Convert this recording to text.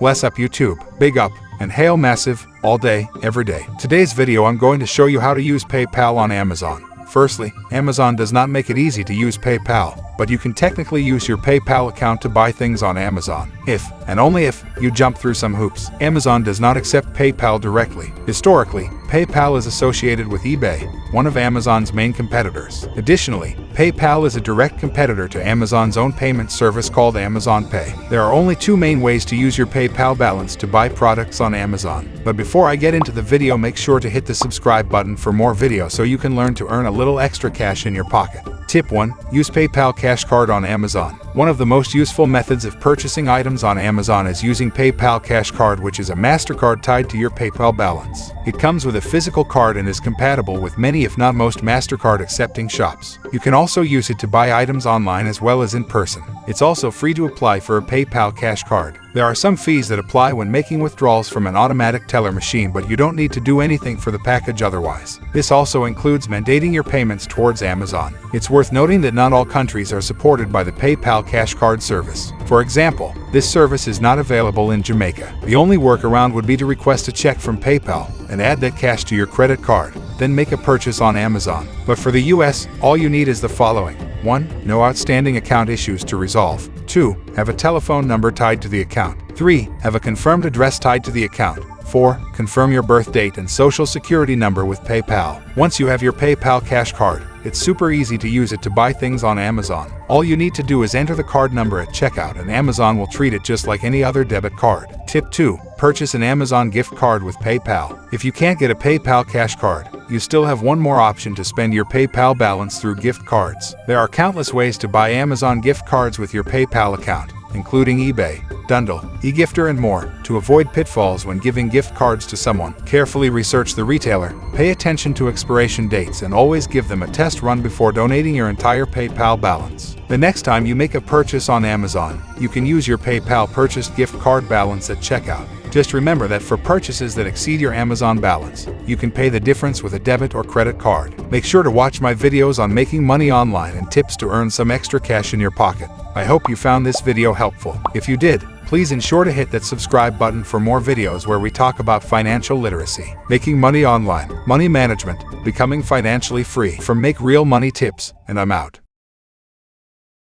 Bless up YouTube, big up, and hail massive, all day, every day. Today's video I'm going to show you how to use PayPal on Amazon. Firstly, Amazon does not make it easy to use PayPal, but you can technically use your PayPal account to buy things on Amazon. If, and only if, you jump through some hoops. Amazon does not accept PayPal directly. Historically, PayPal is associated with eBay, one of Amazon's main competitors. Additionally, PayPal is a direct competitor to Amazon's own payment service called Amazon Pay. There are only two main ways to use your PayPal balance to buy products on Amazon. But before I get into the video, make sure to hit the subscribe button for more videos so you can learn to earn a little extra cash in your pocket. Tip 1. Use PayPal Cash Card on Amazon. One of the most useful methods of purchasing items on Amazon is using PayPal Cash Card, which is a MasterCard tied to your PayPal balance. It comes with a physical card and is compatible with many if not most MasterCard accepting shops. You can also use it to buy items online as well as in person. It's also free to apply for a PayPal Cash Card. There are some fees that apply when making withdrawals from an automatic teller machine, but you don't need to do anything for the package otherwise. This also includes mandating your payments towards Amazon. It's worth noting that not all countries are supported by the PayPal Cash Card service. For example, this service is not available in Jamaica. The only workaround would be to request a check from PayPal and add that cash to your credit card, then make a purchase on Amazon. But for the US, all you need is the following. 1. No outstanding account issues to resolve. 2. Have a telephone number tied to the account. 3. Have a confirmed address tied to the account. 4. Confirm your birth date and social security number with PayPal. Once you have your PayPal Cash Card, it's super easy to use it to buy things on Amazon. All you need to do is enter the card number at checkout and Amazon will treat it just like any other debit card. Tip 2. Purchase an Amazon gift card with PayPal. If you can't get a PayPal Cash Card, you still have one more option to spend your PayPal balance through gift cards. There are countless ways to buy Amazon gift cards with your PayPal account, including eBay, Dundle, eGifter, and more. To avoid pitfalls when giving gift cards to someone, carefully research the retailer, pay attention to expiration dates, and always give them a test run before donating your entire PayPal balance. The next time you make a purchase on Amazon, you can use your PayPal purchased gift card balance at checkout. Just remember that for purchases that exceed your Amazon balance, you can pay the difference with a debit or credit card. Make sure to watch my videos on making money online and tips to earn some extra cash in your pocket. I hope you found this video helpful. If you did, please ensure to hit that subscribe button for more videos where we talk about financial literacy, making money online, money management, becoming financially free. From Make Real Money Tips, and I'm out.